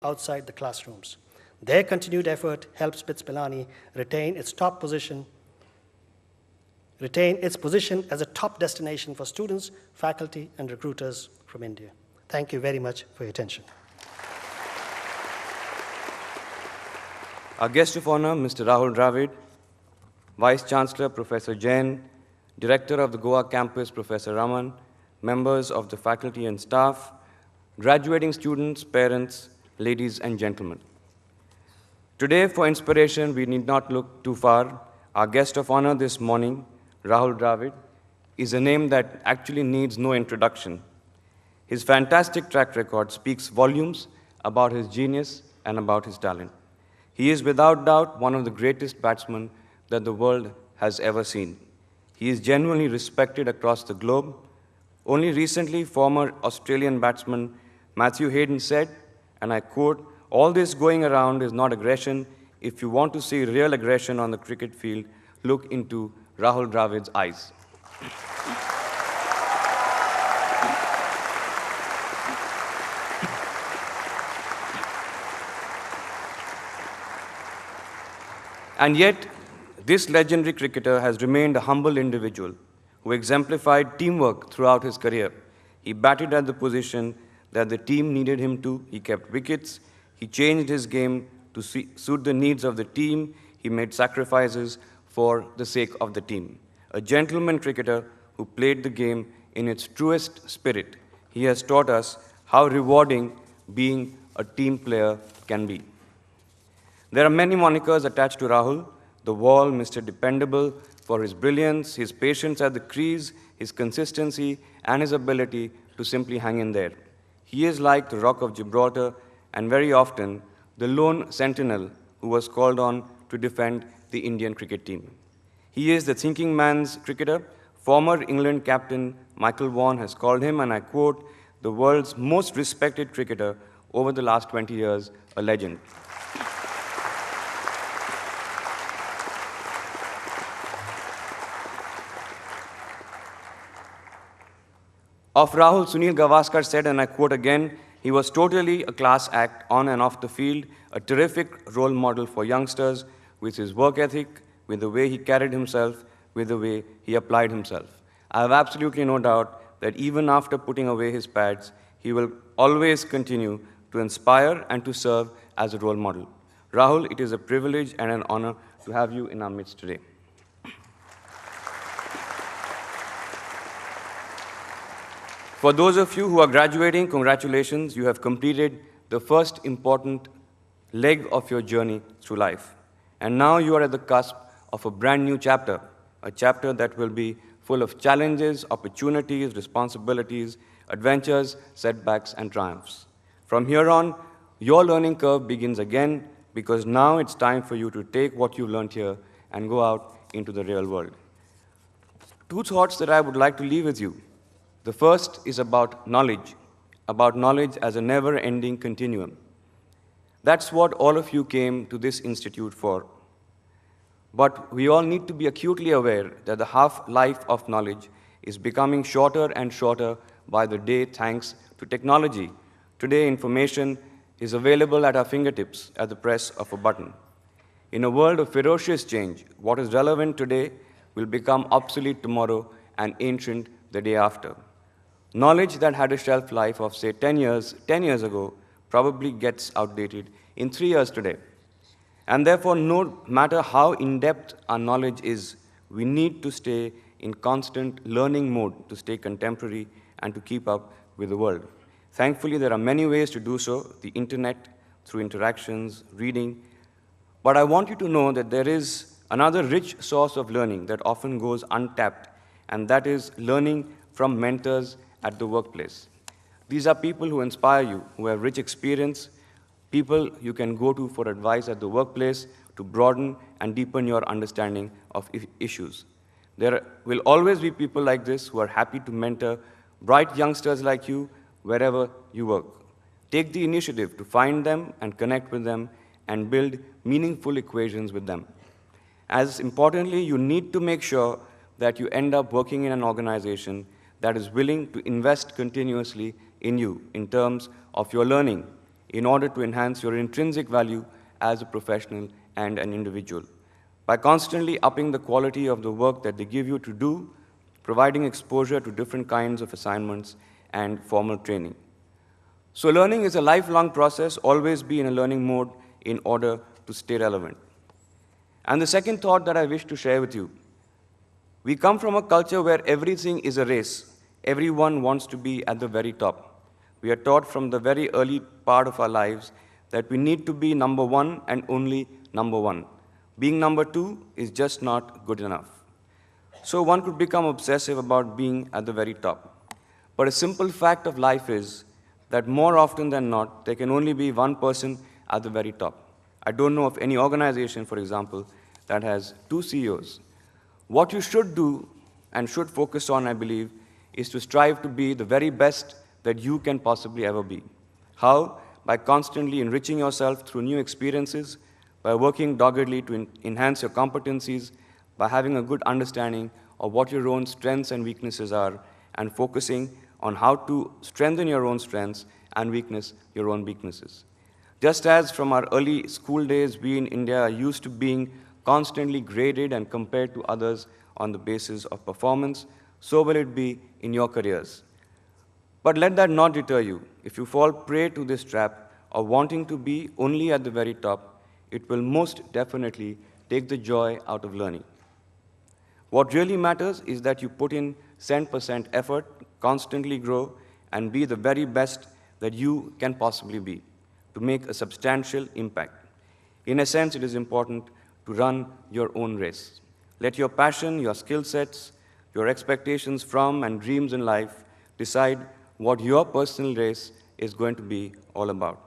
outside the classrooms. Their continued effort helps BITS Pilani retain its position as a top destination for students, faculty, and recruiters from India. Thank you very much for your attention. Our guest of honor, Mr. Rahul Dravid, Vice Chancellor, Professor Jain, Director of the Goa campus, Professor Raman, members of the faculty and staff, graduating students, parents, ladies and gentlemen. Today, for inspiration, we need not look too far. Our guest of honor this morning, Rahul Dravid, is a name that actually needs no introduction. His fantastic track record speaks volumes about his genius and about his talent. He is without doubt one of the greatest batsmen that the world has ever seen. He is genuinely respected across the globe. Only recently, former Australian batsman Matthew Hayden said, and I quote, "All this going around is not aggression. If you want to see real aggression on the cricket field, look into Rahul Dravid's eyes." And yet, this legendary cricketer has remained a humble individual who exemplified teamwork throughout his career. He batted at the position that the team needed him to. He kept wickets. He changed his game to suit the needs of the team. He made sacrifices for the sake of the team. A gentleman cricketer who played the game in its truest spirit. He has taught us how rewarding being a team player can be. There are many monikers attached to Rahul. The Wall, Mr. Dependable, for his brilliance, his patience at the crease, his consistency, and his ability to simply hang in there. He is like the Rock of Gibraltar, and very often the lone sentinel who was called on to defend the Indian cricket team. He is the thinking man's cricketer. Former England captain Michael Vaughan has called him, and I quote, "the world's most respected cricketer over the last 20 years, a legend." Of Rahul, Sunil Gavaskar said, and I quote again, "He was totally a class act on and off the field, a terrific role model for youngsters with his work ethic, with the way he carried himself, with the way he applied himself." I have absolutely no doubt that even after putting away his pads, he will always continue to inspire and to serve as a role model. Rahul, it is a privilege and an honor to have you in our midst today. For those of you who are graduating, congratulations, you have completed the first important leg of your journey through life. And now you are at the cusp of a brand new chapter, a chapter that will be full of challenges, opportunities, responsibilities, adventures, setbacks, and triumphs. From here on, your learning curve begins again, because now it's time for you to take what you learned here and go out into the real world. Two thoughts that I would like to leave with you. The first is about knowledge as a never-ending continuum. That's what all of you came to this institute for. But we all need to be acutely aware that the half-life of knowledge is becoming shorter and shorter by the day thanks to technology. Today, information is available at our fingertips at the press of a button. In a world of ferocious change, what is relevant today will become obsolete tomorrow and ancient the day after. Knowledge that had a shelf life of, say, 10 years ago, probably gets outdated in 3 years today. And therefore, no matter how in-depth our knowledge is, we need to stay in constant learning mode to stay contemporary and to keep up with the world. Thankfully, there are many ways to do so, the internet, through interactions, reading. But I want you to know that there is another rich source of learning that often goes untapped, and that is learning from mentors at the workplace. These are people who inspire you, who have rich experience, people you can go to for advice at the workplace to broaden and deepen your understanding of issues. There will always be people like this who are happy to mentor bright youngsters like you wherever you work. Take the initiative to find them and connect with them and build meaningful equations with them. As importantly, you need to make sure that you end up working in an organization that is willing to invest continuously in you in terms of your learning, in order to enhance your intrinsic value as a professional and an individual. By constantly upping the quality of the work that they give you to do, providing exposure to different kinds of assignments and formal training. So learning is a lifelong process, always be in a learning mode in order to stay relevant. And the second thought that I wish to share with you, we come from a culture where everything is a race. Everyone wants to be at the very top. We are taught from the very early part of our lives that we need to be number one and only number one. Being number two is just not good enough. So one could become obsessive about being at the very top. But a simple fact of life is that more often than not, there can only be one person at the very top. I don't know of any organization, for example, that has two CEOs. What you should do and should focus on, I believe, is to strive to be the very best that you can possibly ever be. How? By constantly enriching yourself through new experiences, by working doggedly to enhance your competencies, by having a good understanding of what your own strengths and weaknesses are, and focusing on how to strengthen your own strengths and your own weaknesses. Just as from our early school days, we in India are used to being constantly graded and compared to others on the basis of performance, so will it be in your careers. But let that not deter you. If you fall prey to this trap of wanting to be only at the very top, it will most definitely take the joy out of learning. What really matters is that you put in 100% effort, constantly grow, and be the very best that you can possibly be to make a substantial impact. In a sense, it is important to run your own race. Let your passion, your skill sets, your expectations from and dreams in life decide what your personal race is going to be all about.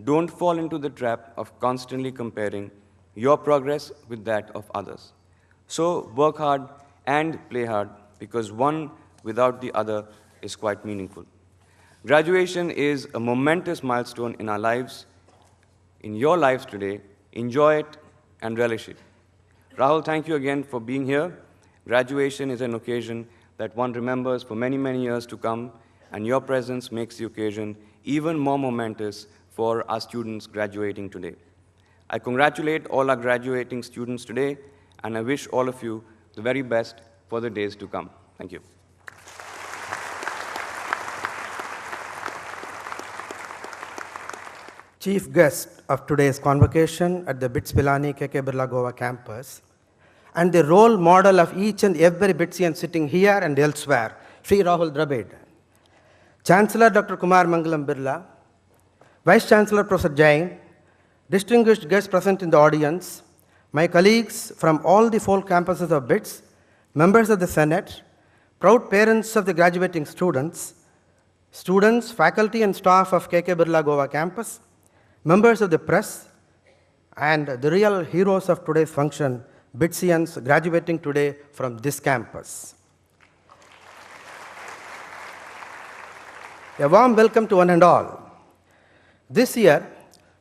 Don't fall into the trap of constantly comparing your progress with that of others. So work hard and play hard, because one without the other is quite meaningful. Graduation is a momentous milestone in our lives, in your lives today. Enjoy it and relish it. Rahul, thank you again for being here. Graduation is an occasion that one remembers for many, many years to come, and your presence makes the occasion even more momentous for our students graduating today. I congratulate all our graduating students today, and I wish all of you the very best for the days to come. Thank you. Chief guest of today's convocation at the BITS Pilani KK Birla Goa campus, and the role model of each and every BITSian sitting here and elsewhere, Sri Rahul Dravid. Chancellor Dr. Kumar Mangalam Birla, Vice Chancellor Professor Jain, distinguished guests present in the audience, my colleagues from all the 4 campuses of BITS, members of the Senate, proud parents of the graduating students, faculty and staff of KK Birla Goa campus, members of the press, and the real heroes of today's function, BITSians graduating today from this campus. A warm welcome to one and all. This year,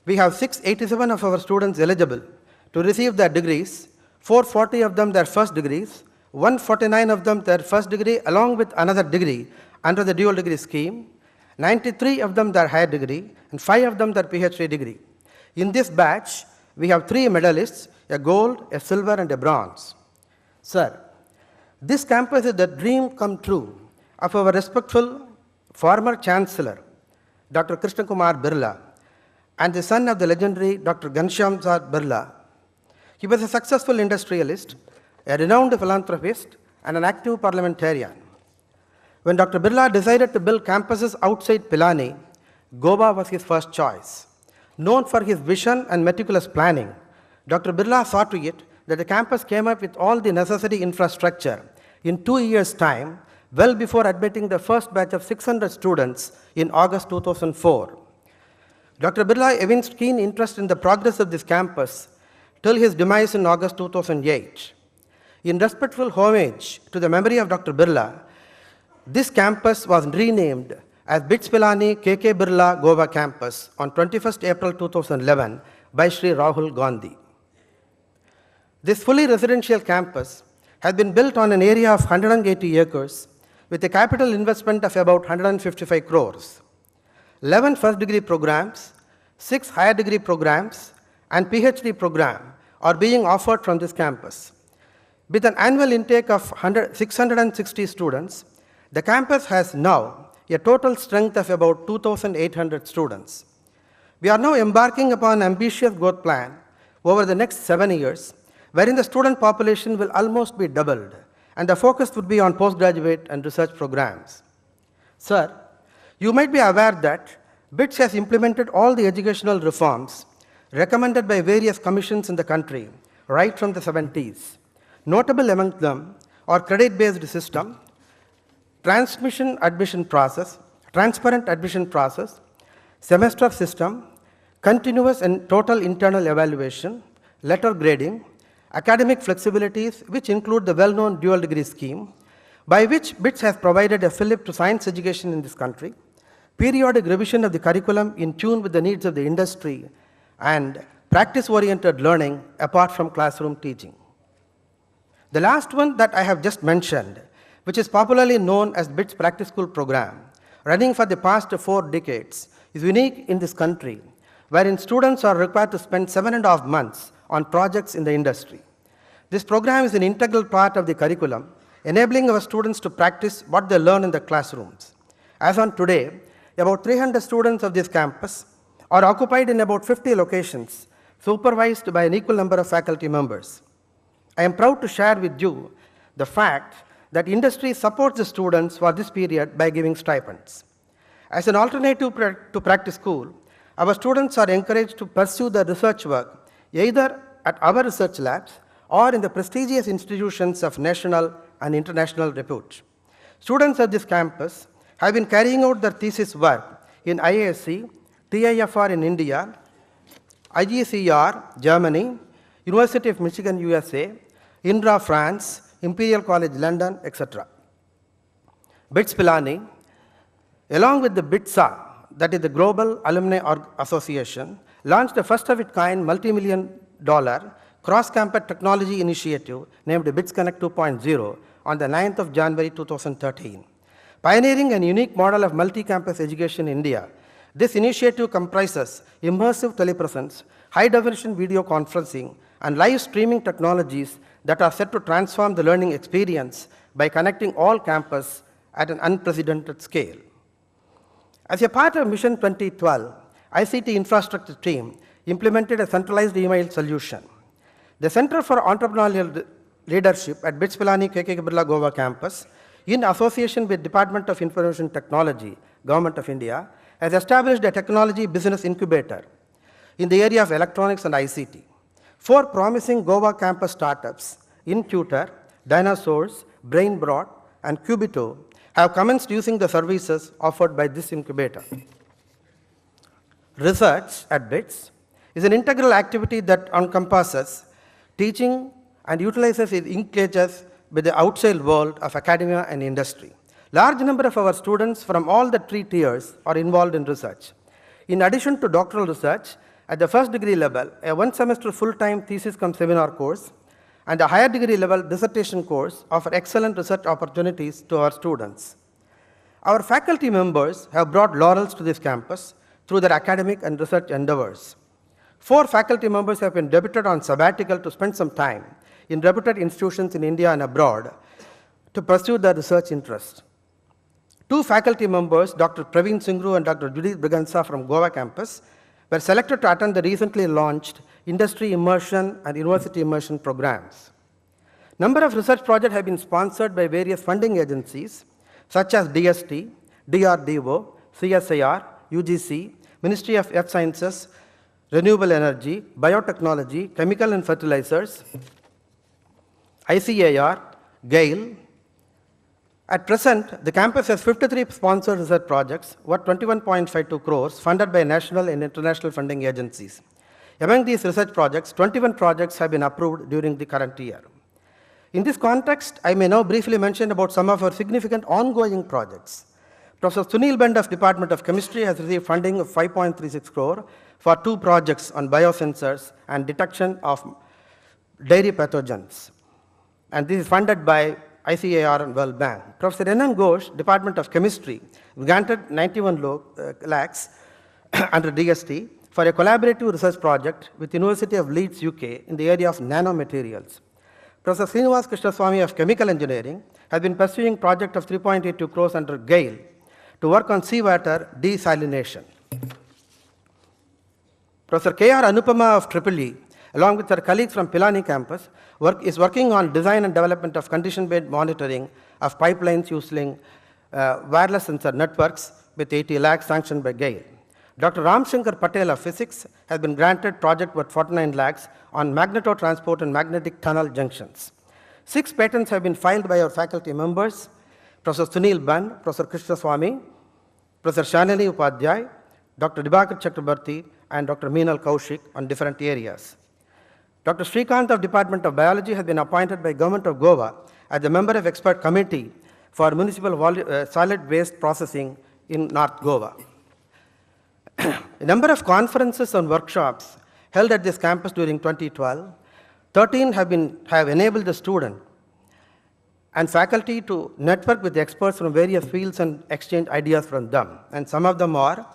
we have 687 of our students eligible to receive their degrees, 440 of them their first degrees, 149 of them their first degree along with another degree under the dual degree scheme, 93 of them their higher degree, and 5 of them their PhD degree. In this batch, we have 3 medalists, a gold, a silver, and a bronze. Sir, this campus is the dream come true of our respectful former Chancellor, Dr. Krishna Kumar Birla, and the son of the legendary Dr. Ghanshyam Birla. He was a successful industrialist, a renowned philanthropist, and an active parliamentarian. When Dr. Birla decided to build campuses outside Pilani, Goa was his first choice. Known for his vision and meticulous planning, Dr. Birla saw to it that the campus came up with all the necessary infrastructure in 2 years' time, well before admitting the first batch of 600 students in August 2004. Dr. Birla evinced keen interest in the progress of this campus till his demise in August 2008. In respectful homage to the memory of Dr. Birla, this campus was renamed as BITS Pilani KK Birla Goa campus on 21st April 2011 by Sri Rahul Gandhi. This fully residential campus has been built on an area of 180 acres with a capital investment of about 155 crores. 11 first degree programs, 6 higher degree programs and PhD program are being offered from this campus. With an annual intake of 660 students, the campus has now a total strength of about 2,800 students. We are now embarking upon an ambitious growth plan over the next 7 years, wherein the student population will almost be doubled, and the focus would be on postgraduate and research programs. Sir, you might be aware that BITS has implemented all the educational reforms recommended by various commissions in the country right from the 70s. Notable among them are credit-based system, transparent admission process, semester system, continuous and total internal evaluation, letter grading, academic flexibilities, which include the well-known dual degree scheme, by which BITS has provided a fillip to science education in this country, periodic revision of the curriculum in tune with the needs of the industry, and practice-oriented learning apart from classroom teaching. The last one that I have just mentioned, which is popularly known as BITS Practice School program, running for the past 4 decades, is unique in this country, wherein students are required to spend 7.5 months on projects in the industry. This program is an integral part of the curriculum, enabling our students to practice what they learn in the classrooms. As on today, about 300 students of this campus are occupied in about 50 locations, supervised by an equal number of faculty members. I am proud to share with you the fact that industry supports the students for this period by giving stipends. As an alternative to practice school, our students are encouraged to pursue their research work either at our research labs or in the prestigious institutions of national and international repute. Students at this campus have been carrying out their thesis work in IASC, TIFR in India, IGCR, Germany, University of Michigan, USA, INRA, France, Imperial College London, etc. BITS Pilani, along with the BITSA, that is the Global Alumni Association, launched a first-of-its-kind multi-million-dollar cross-campus technology initiative named BITS Connect 2.0 on the 9th of January 2013. Pioneering a unique model of multi-campus education in India, this initiative comprises immersive telepresence, high-definition video conferencing, and live streaming technologies that are set to transform the learning experience by connecting all campus at an unprecedented scale. As a part of Mission 2012, ICT infrastructure team implemented a centralized email solution. The Center for Entrepreneurial Leadership at BITS Pilani KK Birla Goa campus, in association with Department of Information Technology, Government of India, has established a technology business incubator in the area of electronics and ICT. 4 promising Goa campus startups, InTutor, Dinosaurs, BrainBrot, and Cubito, have commenced using the services offered by this incubator. Research at BITS is an integral activity that encompasses teaching and utilizes its linkages with the outside world of academia and industry. Large number of our students from all the 3 tiers are involved in research. In addition to doctoral research, at the first degree level, a 1-semester full-time thesis cum seminar course and a higher degree level dissertation course offer excellent research opportunities to our students. Our faculty members have brought laurels to this campus through their academic and research endeavors. 4 faculty members have been deputed on sabbatical to spend some time in reputed institutions in India and abroad to pursue their research interests. 2 faculty members, Dr. Praveen Singru and Dr. Judith Brigansa from Goa campus, were selected to attend the recently launched industry immersion and university immersion programs. Number of research projects have been sponsored by various funding agencies such as DST, DRDO, CSIR, UGC, Ministry of Earth Sciences, Renewable Energy, Biotechnology, Chemical and Fertilizers, ICAR, GAIL. At present, the campus has 53 sponsored research projects worth 21.52 crores funded by national and international funding agencies. Among these research projects, 21 projects have been approved during the current year. In this context, I may now briefly mention about some of our significant ongoing projects. Professor Sunil Bend of Department of Chemistry has received funding of 5.36 crore for 2 projects on biosensors and detection of dairy pathogens. And this is funded by ICAR and World Bank. Professor N.N. Ghosh, Department of Chemistry, granted 91 lakhs under DST for a collaborative research project with University of Leeds, UK in the area of nanomaterials. Professor Srinivas Krishnaswamy of Chemical Engineering has been pursuing a project of 3.82 crores under GAIL to work on seawater desalination. Professor K.R. Anupama of EEE, along with her colleagues from Pilani campus, is working on design and development of condition-based monitoring of pipelines using wireless sensor networks with 80 lakhs sanctioned by GAIL. Dr. Ramshankar Patel of Physics has been granted project worth 49 lakhs on magnetotransport and magnetic tunnel junctions. 6 patents have been filed by our faculty members, Professor Sunil Ban, Professor Krishnaswamy, Professor Shanali Upadhyay, Dr. Dibakar Chakrabarti, and Dr. Meenal Kaushik on different areas. Dr. Srikanth of Department of Biology has been appointed by Government of Goa as a member of expert committee for municipal solid waste processing in North Goa. A number of conferences and workshops held at this campus during 2012, 13 have enabled the student and faculty to network with experts from various fields and exchange ideas from them. And some of them are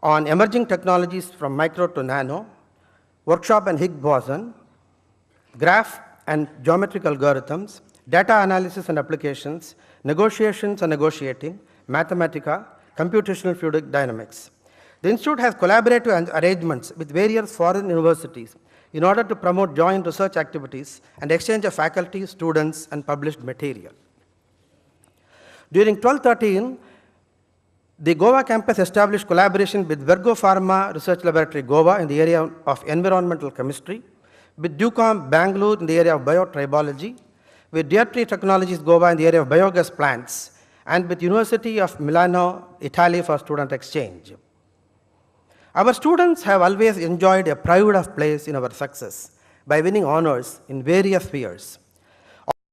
on emerging technologies from micro to nano, workshop on Higgs boson, graph and geometric algorithms, data analysis and applications, negotiations and negotiating, mathematica, computational fluid dynamics. The Institute has collaborative arrangements with various foreign universities in order to promote joint research activities and exchange of faculty, students, and published material. During 12-13, the Goa campus established collaboration with Virgo Pharma Research Laboratory Goa in the area of environmental chemistry, with DUCOM Bangalore in the area of biotribology, with Diatri Technologies Goa in the area of biogas plants, and with University of Milano, Italy for student exchange. Our students have always enjoyed a pride of place in our success by winning honors in various spheres.